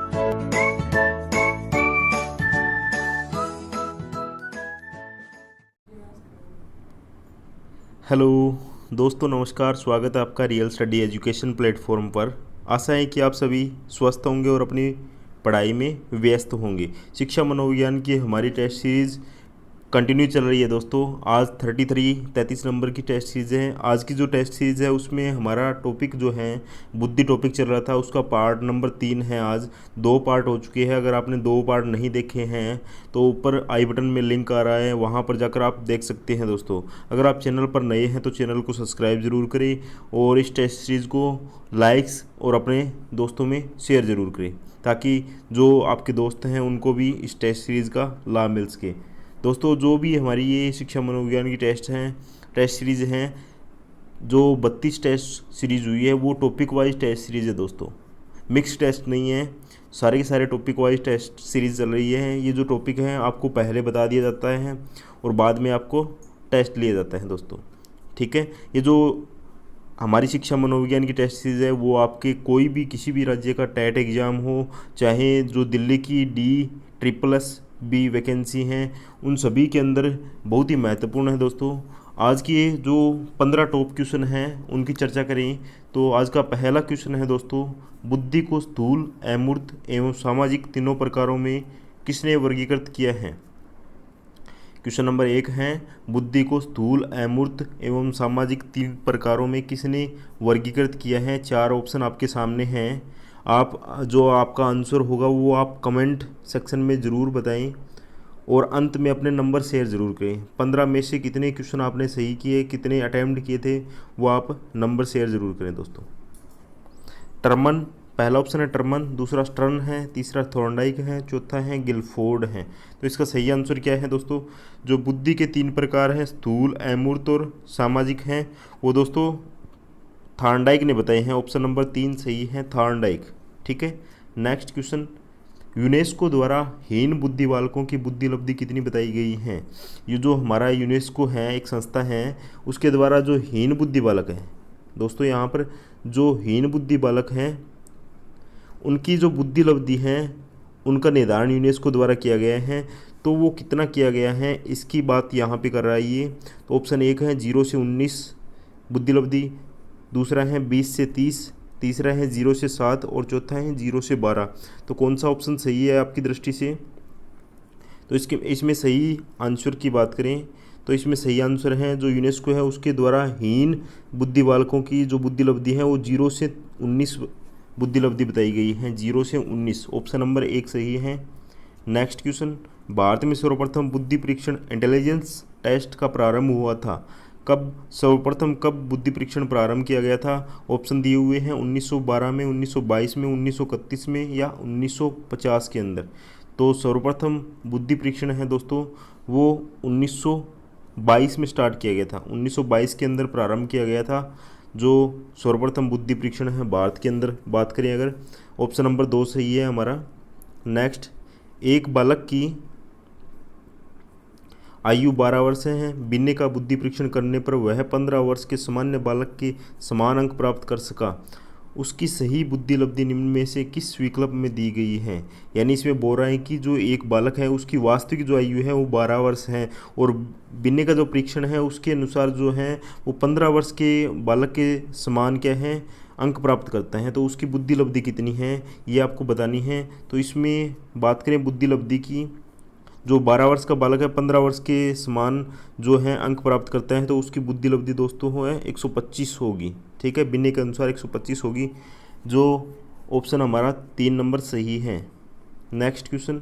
Hello दोस्तों, नमस्कार। स्वागत है आपका रियल स्टडी एजुकेशन प्लेटफॉर्म पर। आशा है कि आप सभी स्वस्थ होंगे और अपनी पढ़ाई में व्यस्त होंगे। शिक्षा मनोविज्ञान की हमारी टेस्ट सीरीज़ कंटिन्यू चल रही है दोस्तों। आज 33 नंबर की टेस्ट सीरीज़ है। आज की जो टेस्ट सीरीज़ है उसमें हमारा टॉपिक जो है बुद्धि टॉपिक चल रहा था, उसका पार्ट नंबर 3 है। आज 2 पार्ट हो चुके हैं। अगर आपने 2 पार्ट नहीं देखे हैं तो ऊपर आई बटन में लिंक आ रहा है, वहाँ पर जाकर आप देख सकते हैं दोस्तों। अगर आप चैनल पर नए हैं तो चैनल को सब्सक्राइब ज़रूर करें और इस टेस्ट सीरीज़ को लाइक्स और अपने दोस्तों में शेयर ज़रूर करें, ताकि जो आपके दोस्त हैं उनको भी इस टेस्ट सीरीज़ का लाभ मिल सके। दोस्तों, जो भी हमारी ये शिक्षा मनोविज्ञान की टेस्ट सीरीज़ हैं, जो 32 टेस्ट सीरीज़ हुई है वो टॉपिक वाइज टेस्ट सीरीज़ है दोस्तों। मिक्स टेस्ट नहीं है, सारे के सारे टॉपिक वाइज टेस्ट सीरीज़ चल रही है। ये जो टॉपिक हैं आपको पहले बता दिया जाता है और बाद में आपको टेस्ट लिया जाता है दोस्तों। ठीक है, ये जो हमारी शिक्षा मनोविज्ञान की टेस्ट सीरीज़ है वो आपके कोई भी किसी भी राज्य का टेट एग्ज़ाम हो, चाहे जो दिल्ली की DSSS वैकेंसी हैं, उन सभी के अंदर बहुत ही महत्वपूर्ण है दोस्तों। आज की जो 15 टॉप क्वेश्चन हैं उनकी चर्चा करें तो आज का पहला क्वेश्चन है दोस्तों, बुद्धि को स्थूल, अमूर्त एवं सामाजिक तीनों प्रकारों में किसने वर्गीकृत किया है। क्वेश्चन नंबर 1 है, बुद्धि को स्थूल, अमूर्त एवं सामाजिक 3 प्रकारों में किसने वर्गीकृत किया है। 4 ऑप्शन आपके सामने हैं। आप जो आपका आंसर होगा वो आप कमेंट सेक्शन में ज़रूर बताएं और अंत में अपने नंबर शेयर ज़रूर करें। 15 में से कितने क्वेश्चन आपने सही किए, कितने अटैम्प्ट किए थे, वो आप नंबर शेयर ज़रूर करें दोस्तों। टर्मन, पहला ऑप्शन है टर्मन, दूसरा स्टर्न है, तीसरा थॉर्नडाइक है, चौथा है गिलफोर्ड है। तो इसका सही आंसर क्या है दोस्तों। जो बुद्धि के 3 प्रकार हैं, स्थूल, अमूर्त और सामाजिक हैं, वो दोस्तों थॉर्नडाइक ने बताए हैं। ऑप्शन नंबर 3 सही है, थॉर्नडाइक। ठीक है, नेक्स्ट क्वेश्चन, यूनेस्को द्वारा हीन बुद्धि बालकों की बुद्धि लब्धि कितनी बताई गई है। ये जो हमारा यूनेस्को है, एक संस्था है, उसके द्वारा जो हीन बुद्धि बालक हैं दोस्तों, यहाँ पर जो हीन बुद्धि बालक हैं उनकी जो बुद्धि लब्धि है उनका निर्धारण यूनेस्को द्वारा किया गया है। तो वो कितना किया गया है इसकी बात यहाँ पे कर रहा है ये। तो ऑप्शन 1 है 0 से 19 बुद्धि लब्धि, दूसरा है 20 से 30, तीसरा है 0 से 7 और चौथा है 0 से 12। तो कौन सा ऑप्शन सही है आपकी दृष्टि से। तो इसमें सही आंसर की बात करें तो इसमें सही आंसर है जो यूनेस्को है उसके द्वारा हीन बुद्धि बालकों की जो बुद्धि लब्धि है वो 0 से 19 बुद्धि लब्धि बताई गई है। 0 से 19, ऑप्शन नंबर 1 सही है। नेक्स्ट क्वेश्चन, भारत में सर्वप्रथम बुद्धि परीक्षण इंटेलिजेंस टेस्ट का प्रारंभ हुआ था। कब बुद्धि परीक्षण प्रारंभ किया गया था। ऑप्शन दिए हुए हैं 1912 में, 1922 में, 1931 में या 1950 के अंदर। तो सर्वप्रथम बुद्धि परीक्षण है दोस्तों वो 1922 में स्टार्ट किया गया था। 1922 के अंदर प्रारंभ किया गया था जो सर्वप्रथम बुद्धि परीक्षण है भारत के अंदर बात करें अगर। ऑप्शन नंबर 2 सही है हमारा। नेक्स्ट, एक बालक की आयु 12 वर्ष है, बिन्ने का बुद्धि परीक्षण करने पर वह 15 वर्ष के सामान्य बालक के समान अंक प्राप्त कर सका। उसकी सही बुद्धि लब्धि निम्न में से किस विकल्प में दी गई है। यानी इसमें बोल रहा है कि जो एक बालक है उसकी वास्तविक जो आयु है वो 12 वर्ष है और बिन्ने का जो परीक्षण है उसके अनुसार जो है वो 15 वर्ष के बालक के समान क्या है अंक प्राप्त करता है। तो उसकी बुद्धि लब्धि कितनी है ये आपको बतानी है। तो इसमें बात करें बुद्धि लब्धि की, जो 12 वर्ष का बालक है 15 वर्ष के समान जो है अंक प्राप्त करता है तो उसकी बुद्धि लब्धि दोस्तों है 125 होगी। ठीक है, बिन्ने के अनुसार 125 होगी, जो ऑप्शन हमारा 3 नंबर सही है। नेक्स्ट क्वेश्चन,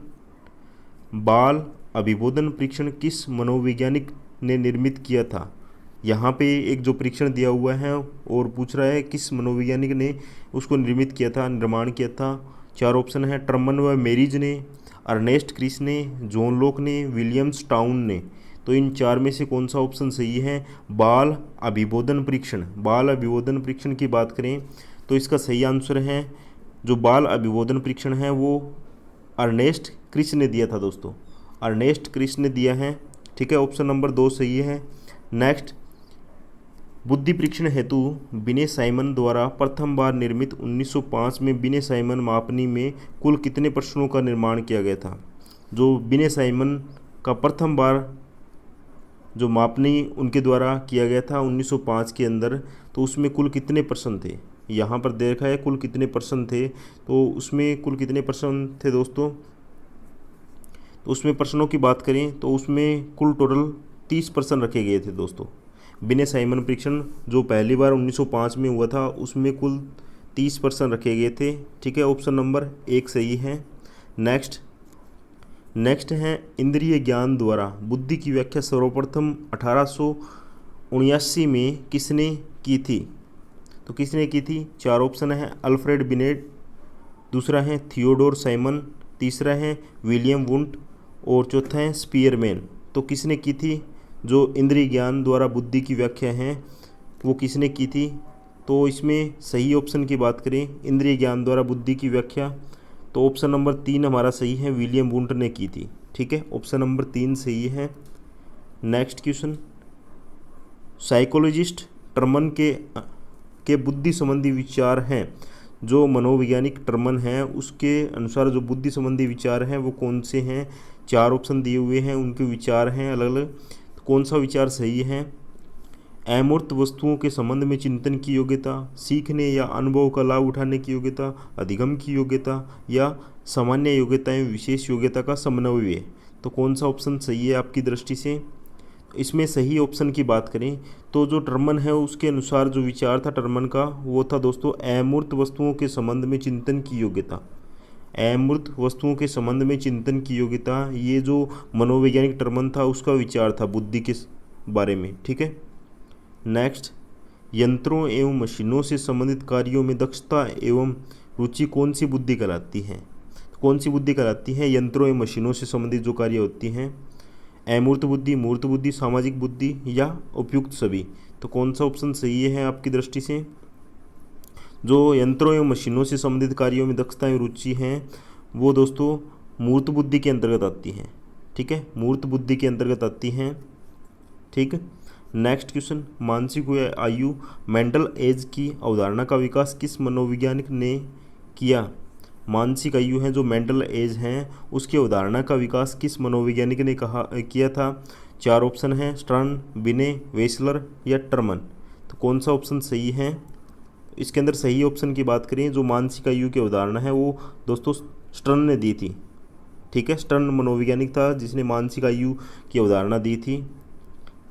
बाल अभिबोधन परीक्षण किस मनोवैज्ञानिक ने निर्मित किया था। यहाँ पे एक जो परीक्षण दिया हुआ है और पूछ रहा है किस मनोवैज्ञानिक ने उसको निर्मित किया था, निर्माण किया था। 4 ऑप्शन है, टर्मन व मेरिज ने, अर्नेस्ट क्रिस ने, जॉन लॉक ने, विलियम्स टाउन ने। तो इन 4 में से कौन सा ऑप्शन सही है। बाल अभिबोधन परीक्षण, बाल अभिबोधन परीक्षण की बात करें तो इसका सही आंसर है जो बाल अभिबोधन परीक्षण है वो अर्नेस्ट क्रिस ने दिया था दोस्तों, अर्नेस्ट क्रिस ने दिया है। ठीक है, ऑप्शन नंबर 2 सही है। नेक्स्ट, बुद्धि परीक्षण हेतु विनय साइमन द्वारा प्रथम बार निर्मित 1905 में विनय साइमन मापनी में कुल कितने प्रश्नों का निर्माण किया गया था। जो विनय साइमन का प्रथम बार जो मापनी उनके द्वारा किया गया था 1905 के अंदर, तो उसमें कुल कितने प्रश्न थे। यहाँ पर देखा है कुल कितने प्रश्न थे, तो उसमें कुल कितने प्रश्न थे दोस्तों। तो उसमें प्रश्नों की बात करें तो उसमें कुल टोटल 30 प्रश्न रखे गए थे दोस्तों। विनय साइमन परीक्षण जो पहली बार 1905 में हुआ था उसमें कुल 30 प्रश्न रखे गए थे। ठीक है, ऑप्शन नंबर 1 सही है। नेक्स्ट है इंद्रिय ज्ञान द्वारा बुद्धि की व्याख्या सर्वप्रथम 1879 में किसने की थी। तो किसने की थी, 4 ऑप्शन है। अल्फ्रेड बिनेट, दूसरा है थियोडोर साइमन, तीसरा है विलियम वुंट और चौथा है स्पीयरमैन। तो किसने की थी, जो इंद्रिय ज्ञान द्वारा बुद्धि की व्याख्या है वो किसने की थी। तो इसमें सही ऑप्शन की बात करें इंद्रिय ज्ञान द्वारा बुद्धि की व्याख्या, तो ऑप्शन नंबर 3 हमारा सही है, विलियम वुंट ने की थी। ठीक है, ऑप्शन नंबर 3 सही है। नेक्स्ट क्वेश्चन, साइकोलॉजिस्ट टर्मन के बुद्धि संबंधी विचार हैं। जो मनोवैज्ञानिक टर्मन है उसके अनुसार जो बुद्धि संबंधी विचार हैं वो कौन से हैं। 4 ऑप्शन दिए हुए हैं, उनके विचार हैं अलग अलग। तो कौन सा विचार सही है। अमूर्त वस्तुओं के संबंध में चिंतन की योग्यता, सीखने या अनुभव का लाभ उठाने की योग्यता, अधिगम की योग्यता या सामान्य योग्यताएं विशेष योग्यता का समन्वय। तो कौन सा ऑप्शन सही है आपकी दृष्टि से। इसमें सही ऑप्शन की बात करें तो जो टर्मन है उसके अनुसार जो विचार था टर्मन का वो था दोस्तों अमूर्त वस्तुओं के संबंध में चिंतन की योग्यता। अमूर्त वस्तुओं के संबंध में चिंतन की योग्यता, ये जो मनोवैज्ञानिक टर्मन था उसका विचार था बुद्धि के बारे में। ठीक है। नेक्स्ट, यंत्रों एवं मशीनों से संबंधित कार्यों में दक्षता एवं रुचि कौन सी बुद्धि कहलाती है। कौन सी बुद्धि कहलाती है, यंत्रों एवं मशीनों से संबंधित जो कार्य होती हैं। अमूर्त बुद्धि, मूर्त बुद्धि, सामाजिक बुद्धि या उपयुक्त सभी। तो कौन सा ऑप्शन सही है आपकी दृष्टि से। जो यंत्रों एवं मशीनों से संबंधित कार्यों में दक्षता एवं रुचि हैं वो दोस्तों मूर्त बुद्धि के अंतर्गत आती हैं। ठीक है, मूर्त बुद्धि के अंतर्गत आती हैं। ठीक। नेक्स्ट क्वेश्चन, मानसिक आयु मेंटल एज की अवधारणा का विकास किस मनोवैज्ञानिक ने किया। मानसिक आयु है जो मेंटल एज हैं उसकी अवधारणा का विकास किस मनोवैज्ञानिक ने किया था। 4 ऑप्शन हैं, स्टर्न, बिने, वेसलर या टर्मन। तो कौन सा ऑप्शन सही है। इसके अंदर सही ऑप्शन की बात करें जो मानसिक आयु की अवधारणा है वो दोस्तों स्टर्न ने दी थी। ठीक है, स्टर्न मनोवैज्ञानिक था जिसने मानसिक आयु की अवधारणा दी थी।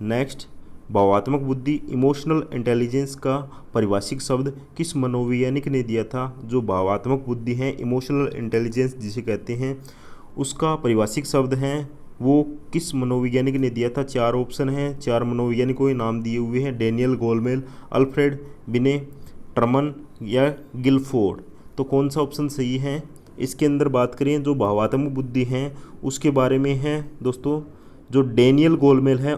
नेक्स्ट, भावात्मक बुद्धि इमोशनल इंटेलिजेंस का पारिभाषिक शब्द किस मनोवैज्ञानिक ने दिया था। जो भावात्मक बुद्धि है इमोशनल इंटेलिजेंस जिसे कहते हैं उसका पारिभाषिक शब्द है वो किस मनोवैज्ञानिक ने दिया था। 4 ऑप्शन हैं, 4 मनोवैज्ञानिकों के नाम दिए हुए हैं, डेनियल गोलमेल, अल्फ्रेड बिने, टर्मन या गिलफोर्ड। तो कौन सा ऑप्शन सही है। इसके अंदर बात करें जो भावात्मक बुद्धि हैं उसके बारे में है दोस्तों जो डेनियल गोलमेल है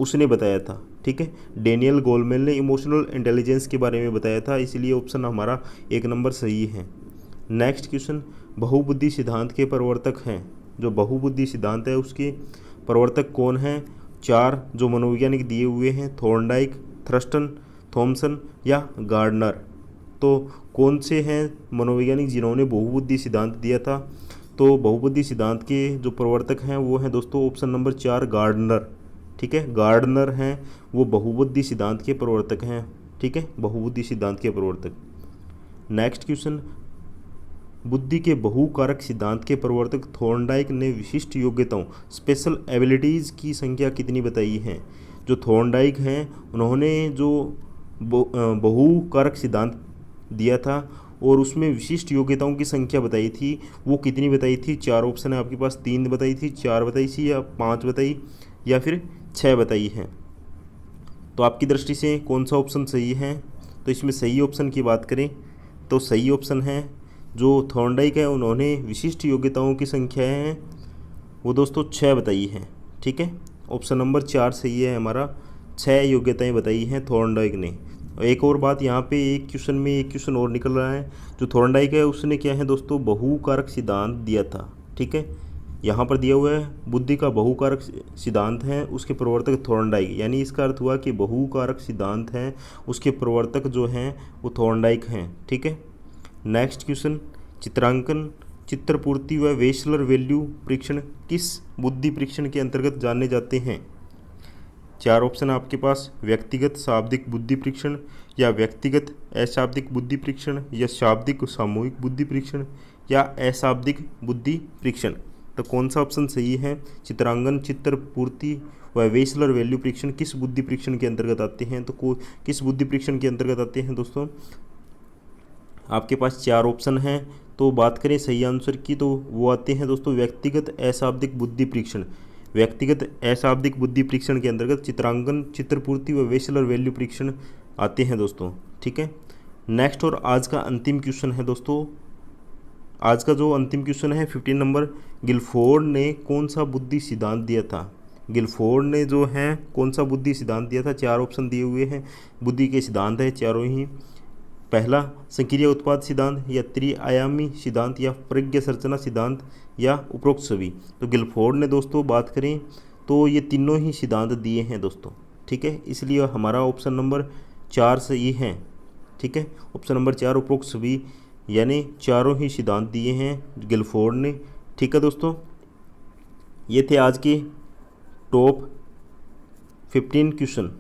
उसने बताया था। ठीक है, डेनियल गोलमेल ने इमोशनल इंटेलिजेंस के बारे में बताया था, इसलिए ऑप्शन हमारा 1 नंबर सही है। नेक्स्ट क्वेश्चन, बहुबुद्धि सिद्धांत के प्रवर्तक हैं। जो बहुबुद्धि सिद्धांत है उसके प्रवर्तक कौन हैं। 4 जो मनोवैज्ञानिक दिए हुए हैं, थॉर्नडाइक, थ्रस्टन, थॉमसन या गार्डनर। तो कौन से हैं मनोवैज्ञानिक जिन्होंने बहुबुद्धि सिद्धांत दिया था। तो बहुबुद्धि सिद्धांत के जो प्रवर्तक हैं वो हैं दोस्तों ऑप्शन नंबर 4 गार्डनर। ठीक है, गार्डनर हैं वो बहुबुद्धि सिद्धांत के प्रवर्तक हैं। ठीक है, बहुबुद्धि सिद्धांत के प्रवर्तक। नेक्स्ट क्वेश्चन, बुद्धि के बहुकारक सिद्धांत के प्रवर्तक थॉर्नडाइक ने विशिष्ट योग्यताओं स्पेशल एबिलिटीज़ की संख्या कितनी बताई है। जो थॉर्नडाइक हैं उन्होंने जो बहुकारक सिद्धांत दिया था और उसमें विशिष्ट योग्यताओं की संख्या बताई थी वो कितनी बताई थी। 4 ऑप्शन है आपके पास, 3 बताई थी, 4 बताई थी या 5 बताई या फिर 6 बताई है। तो आपकी दृष्टि से कौन सा ऑप्शन सही है। तो इसमें सही ऑप्शन की बात करें तो सही ऑप्शन है जो थॉर्नडाइक है उन्होंने विशिष्ट योग्यताओं की संख्या है वो दोस्तों 6 बताई है। ठीक है, ऑप्शन नंबर 4 सही है हमारा, 6 योग्यताएं बताई हैं थॉर्नडाइक ने। एक और बात यहाँ पे एक क्वेश्चन और निकल रहा है। जो थॉर्नडाइक है उसने क्या है दोस्तों बहुकारक सिद्धांत दिया था। ठीक है, यहाँ पर दिया हुआ है बुद्धि का बहुकारक सिद्धांत है, उसके प्रवर्तक थॉर्नडाइक, यानी इसका अर्थ हुआ कि बहुकारक सिद्धांत है, उसके प्रवर्तक जो हैं वो थॉर्नडाइक हैं। ठीक है। नेक्स्ट क्वेश्चन, चित्रांकन, चित्रपूर्ति व वेशलर वैल्यू परीक्षण किस बुद्धि परीक्षण के अंतर्गत जाने जाते हैं? 4 ऑप्शन आपके पास, व्यक्तिगत शाब्दिक बुद्धि परीक्षण, या व्यक्तिगत अशाब्दिक बुद्धि परीक्षण, या शाब्दिक सामूहिक बुद्धि परीक्षण, या अशाब्दिक बुद्धि परीक्षण। तो कौन सा ऑप्शन सही है? चित्रांकन, चित्रपूर्ति व वेशलर वैल्यू परीक्षण किस बुद्धि परीक्षण के अंतर्गत आते हैं? तो किस बुद्धि परीक्षण के अंतर्गत आते हैं दोस्तों? आपके पास 4 ऑप्शन हैं। तो बात करें सही आंसर की तो वो आते हैं दोस्तों व्यक्तिगत अशाब्दिक बुद्धि परीक्षण। व्यक्तिगत अशाब्दिक बुद्धि परीक्षण के अंतर्गत चित्रांकन, चित्रपूर्ति व वेशलर वैल्यू परीक्षण आते हैं दोस्तों। ठीक है। नेक्स्ट और आज का अंतिम क्वेश्चन है दोस्तों, आज का जो अंतिम क्वेश्चन है 15 नंबर, गिलफोर्ड ने कौन सा बुद्धि सिद्धांत दिया था? गिलफोर्ड ने जो है कौन सा बुद्धि सिद्धांत दिया था? 4 ऑप्शन दिए हुए हैं, बुद्धि के सिद्धांत है चारों ही। पहला संक्रिय उत्पाद सिद्धांत, या त्रिआयामी सिद्धांत, या प्रज्ञा संरचना सिद्धांत, या उपरोक्त सभी। तो गिलफोर्ड ने दोस्तों बात करें तो ये तीनों ही सिद्धांत दिए हैं दोस्तों। ठीक है, इसलिए हमारा ऑप्शन नंबर 4 सही है। ठीक है, ऑप्शन नंबर 4 उपरोक्त सभी, यानी चारों ही सिद्धांत दिए हैं गिलफोर्ड ने। ठीक है दोस्तों, ये थे आज के टॉप 15 क्वेश्चन।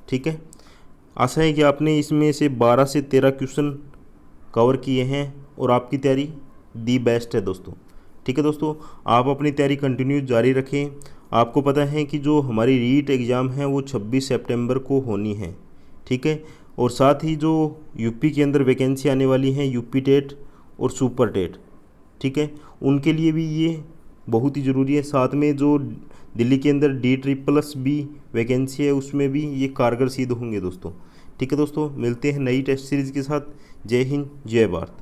ठीक है, आशा है कि आपने इसमें से 12 से 13 क्वेश्चन कवर किए हैं और आपकी तैयारी दी बेस्ट है दोस्तों। ठीक है दोस्तों, आप अपनी तैयारी कंटिन्यू जारी रखें। आपको पता है कि जो हमारी रीट एग्ज़ाम है वो 26 सितंबर को होनी है। ठीक है, और साथ ही जो यूपी के अंदर वैकेंसी आने वाली हैं, यूपी टेट और सुपर टेट, ठीक है, उनके लिए भी ये बहुत ही ज़रूरी है। साथ में जो दिल्ली के अंदर D++ वैकेंसी है उसमें भी ये कारगर सिद्ध होंगे दोस्तों। ठीक है दोस्तों, मिलते हैं नई टेस्ट सीरीज़ के साथ। जय हिंद, जय भारत।